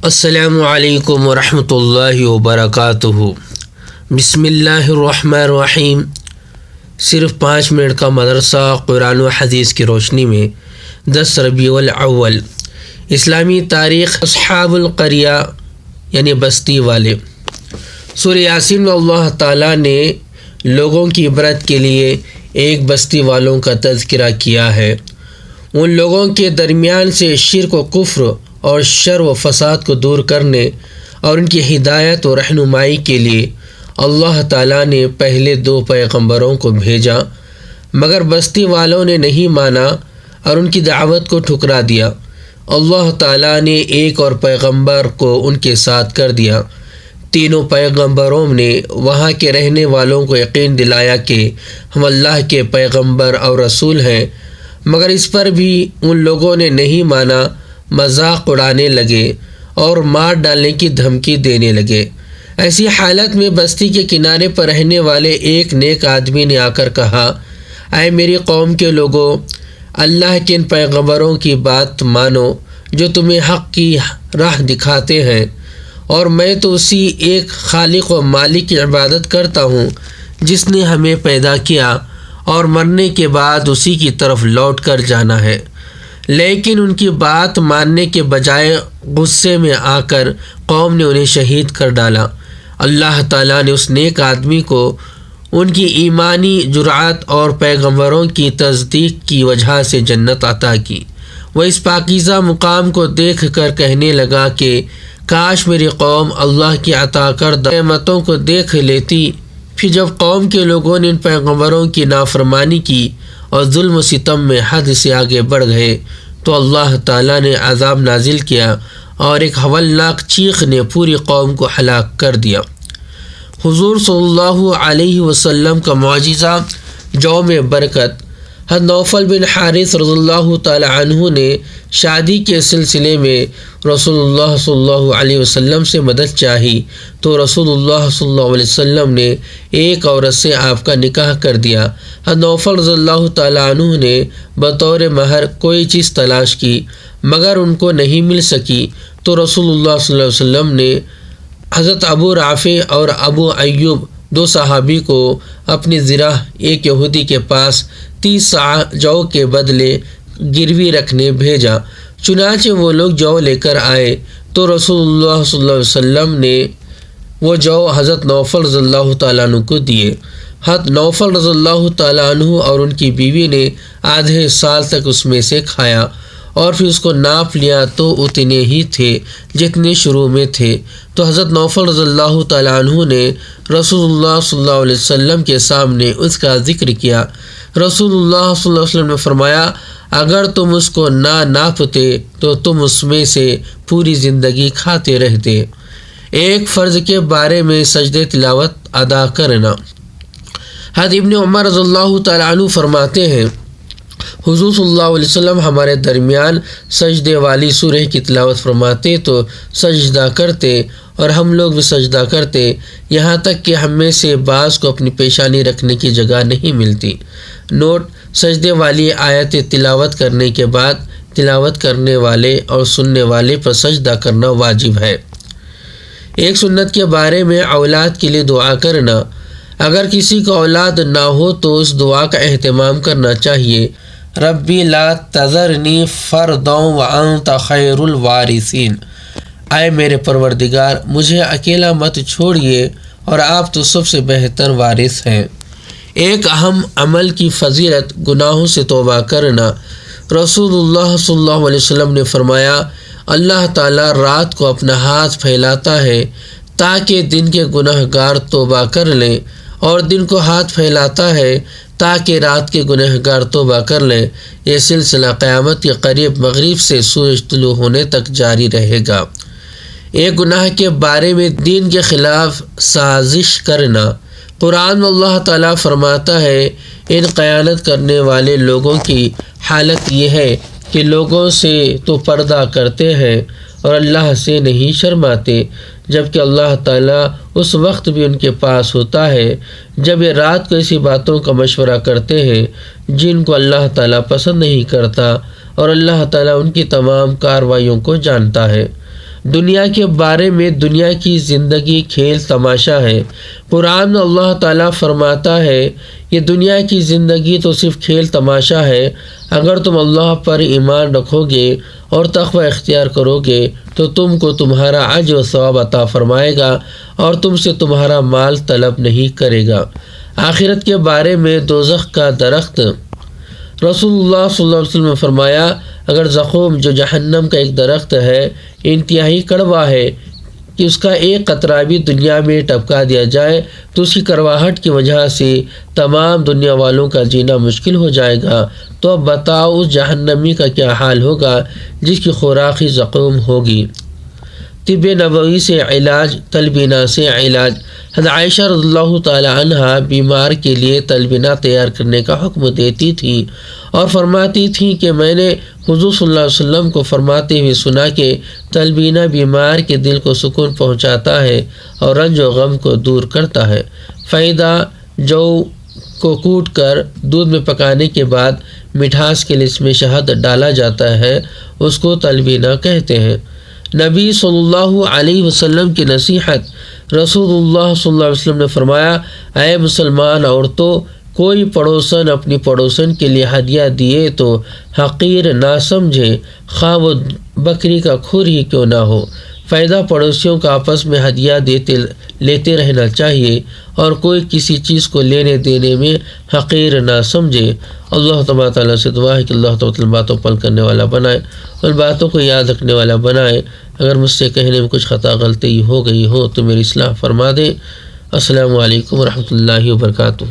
السلام علیکم ورحمۃ اللہ وبرکاتہ۔ بسم اللہ الرحمن الرحیم۔ صرف 5 منٹ کا مدرسہ قرآن و حدیث کی روشنی میں 10 ربیع الاول، اسلامی تاریخ، اصحاب القریہ یعنی بستی والے۔ سورہ یاسین میں اللہ تعالیٰ نے لوگوں کی عبرت کے لیے ایک بستی والوں کا تذکرہ کیا ہے۔ ان لوگوں کے درمیان سے شرک و کفر اور شر و فساد کو دور کرنے اور ان کی ہدایت و رہنمائی کے لیے اللہ تعالیٰ نے پہلے 2 پیغمبروں کو بھیجا، مگر بستی والوں نے نہیں مانا اور ان کی دعوت کو ٹھکرا دیا۔ اللہ تعالیٰ نے ایک اور پیغمبر کو ان کے ساتھ کر دیا۔ تینوں پیغمبروں نے وہاں کے رہنے والوں کو یقین دلایا کہ ہم اللہ کے پیغمبر اور رسول ہیں، مگر اس پر بھی ان لوگوں نے نہیں مانا، مذاق اڑانے لگے اور مار ڈالنے کی دھمکی دینے لگے۔ ایسی حالت میں بستی کے کنارے پر رہنے والے ایک نیک آدمی نے آ کر کہا، اے میری قوم کے لوگوں، اللہ کے ان پیغمبروں کی بات مانو جو تمہیں حق کی راہ دکھاتے ہیں، اور میں تو اسی ایک خالق و مالک کی عبادت کرتا ہوں جس نے ہمیں پیدا کیا اور مرنے کے بعد اسی کی طرف لوٹ کر جانا ہے۔ لیکن ان کی بات ماننے کے بجائے غصے میں آ کر قوم نے انہیں شہید کر ڈالا۔ اللہ تعالیٰ نے اس نیک آدمی کو ان کی ایمانی جرأت اور پیغمبروں کی تصدیق کی وجہ سے جنت عطا کی۔ وہ اس پاکیزہ مقام کو دیکھ کر کہنے لگا کہ کاش میری قوم اللہ کی عطا کردہ نعمتوں کو دیکھ لیتی۔ پھر جب قوم کے لوگوں نے ان پیغمبروں کی نافرمانی کی اور ظلم و ستم میں حد سے آگے بڑھ گئے تو اللہ تعالیٰ نے عذاب نازل کیا اور ایک ہولناک چیخ نے پوری قوم کو ہلاک کر دیا۔ حضور صلی اللہ علیہ وسلم کا معجزہ جو میں برکت۔ حضرت نوفل بن حارث رضی اللہ تعالی عنہ نے شادی کے سلسلے میں رسول اللہ صلی اللہ علیہ وسلم سے مدد چاہی تو رسول اللہ صلی اللہ علیہ وسلم نے ایک عورت سے آپ کا نکاح کر دیا۔ حضرت نوفل رضی اللہ تعالی عنہ نے بطور مہر کوئی چیز تلاش کی مگر ان کو نہیں مل سکی تو رسول اللہ صلی اللہ علیہ وسلم نے حضرت ابو رافع اور ابو ایوب 2 صحابی کو اپنی زرہ ایک یہودی کے پاس 30 صاع جو کے بدلے گروی رکھنے بھیجا۔ چنانچہ وہ لوگ جو لے کر آئے تو رسول اللہ صلی اللہ علیہ وسلم نے وہ جو حضرت نوفل رضی اللہ تعالیٰ عنہ کو دیے۔ حضرت نوفل رضی اللہ تعالیٰ عنہ اور ان کی بیوی نے آدھے سال تک اس میں سے کھایا اور پھر اس کو ناپ لیا تو اتنے ہی تھے جتنے شروع میں تھے۔ تو حضرت نوفل رضی اللہ تعالیٰ عنہ نے رسول اللہ صلی اللہ علیہ وسلم کے سامنے اس کا ذکر کیا۔ رسول اللہ صلی اللہ علیہ وسلم نے فرمایا، اگر تم اس کو نہ ناپتے تو تم اس میں سے پوری زندگی کھاتے رہتے۔ ایک فرض کے بارے میں سجدہ تلاوت ادا کرنا۔ حضرت ابن عمر رضی اللہ تعالیٰ عنہ فرماتے ہیں، حضور صلی اللہ علیہ وسلم ہمارے درمیان سجدے والی سورہ کی تلاوت فرماتے تو سجدہ کرتے اور ہم لوگ بھی سجدہ کرتے، یہاں تک کہ ہم میں سے بعض کو اپنی پیشانی رکھنے کی جگہ نہیں ملتی۔ نوٹ: سجدے والی آیت تلاوت کرنے کے بعد تلاوت کرنے والے اور سننے والے پر سجدہ کرنا واجب ہے۔ ایک سنت کے بارے میں اولاد کے لیے دعا کرنا۔ اگر کسی کو اولاد نہ ہو تو اس دعا کا اہتمام کرنا چاہیے، ربی لا تذرنی فردا وانت خیر الوارثین، اے میرے پروردگار مجھے اکیلا مت چھوڑیے اور آپ تو سب سے بہتر وارث ہیں۔ ایک اہم عمل کی فضیلت گناہوں سے توبہ کرنا۔ رسول اللہ صلی اللہ علیہ وسلم نے فرمایا، اللہ تعالیٰ رات کو اپنا ہاتھ پھیلاتا ہے تاکہ دن کے گناہ گار توبہ کر لیں، اور دن کو ہاتھ پھیلاتا ہے تاکہ رات کے گناہ گار توبہ کر لیں۔ یہ سلسلہ قیامت کے قریب مغرب سے سورج طلوع ہونے تک جاری رہے گا۔ ایک گناہ کے بارے میں دین کے خلاف سازش کرنا۔ قرآن میں اللہ تعالیٰ فرماتا ہے، ان خیانت کرنے والے لوگوں کی حالت یہ ہے کہ لوگوں سے تو پردہ کرتے ہیں اور اللہ سے نہیں شرماتے، جبکہ اللہ تعالیٰ اس وقت بھی ان کے پاس ہوتا ہے جب یہ رات کو ایسی باتوں کا مشورہ کرتے ہیں جن کو اللہ تعالیٰ پسند نہیں کرتا، اور اللہ تعالیٰ ان کی تمام کارروائیوں کو جانتا ہے۔ دنیا کے بارے میں دنیا کی زندگی کھیل تماشا ہے۔ قرآن میں اللہ تعالیٰ فرماتا ہے یہ دنیا کی زندگی تو صرف کھیل تماشا ہے، اگر تم اللہ پر ایمان رکھو گے اور تقوی اختیار کرو گے تو تم کو تمہارا اجر و ثواب عطا فرمائے گا اور تم سے تمہارا مال طلب نہیں کرے گا۔ آخرت کے بارے میں دوزخ کا درخت، رسول اللہ صلی اللہ علیہ وسلم نے فرمایا اگر زقوم جو جہنم کا ایک درخت ہے انتہائی کڑوا ہے کہ اس کا ایک قطرہ بھی دنیا میں ٹپکا دیا جائے تو اس کی کرواہٹ کی وجہ سے تمام دنیا والوں کا جینا مشکل ہو جائے گا، تو اب بتاؤ اس جہنمی کا کیا حال ہوگا جس کی خوراک ہی زقوم ہوگی۔ طب نبوی سے علاج، تلبینہ سے علاج۔ حضرت عائشہ رضی اللہ تعالی عنہ بیمار کے لیے تلبینہ تیار کرنے کا حکم دیتی تھی اور فرماتی تھیں کہ میں نے حضور صلی اللہ علیہ وسلم کو فرماتے ہوئے سنا کہ تلبینہ بیمار کے دل کو سکون پہنچاتا ہے اور رنج و غم کو دور کرتا ہے۔ فائدہ، جو کو کوٹ کر دودھ میں پکانے کے بعد مٹھاس کے لیے اس میں شہد ڈالا جاتا ہے اس کو تلبینہ کہتے ہیں۔ نبی صلی اللہ علیہ وسلم کی نصیحت، رسول اللہ صلی اللہ علیہ وسلم نے فرمایا اے مسلمان عورتوں، کوئی پڑوسن اپنی پڑوسن کے لیے ہدیہ دیے تو حقیر نہ سمجھے، خواہ وہ بکری کا کھر ہی کیوں نہ ہو۔ فائدہ، پڑوسیوں کا آپس میں ہدیہ لیتے رہنا چاہیے اور کوئی کسی چیز کو لینے دینے میں حقیر نہ سمجھے۔ اللہ تبارک تعالیٰ سے دعا ہے کہ اللہ تعالیٰ باتوں پر عمل کرنے والا بنائے اور باتوں کو یاد رکھنے والا بنائے۔ اگر مجھ سے کہنے میں کچھ خطا غلطی ہو گئی ہو تو میری اصلاح فرما دیں۔ السلام علیکم ورحمۃ اللہ وبرکاتہ۔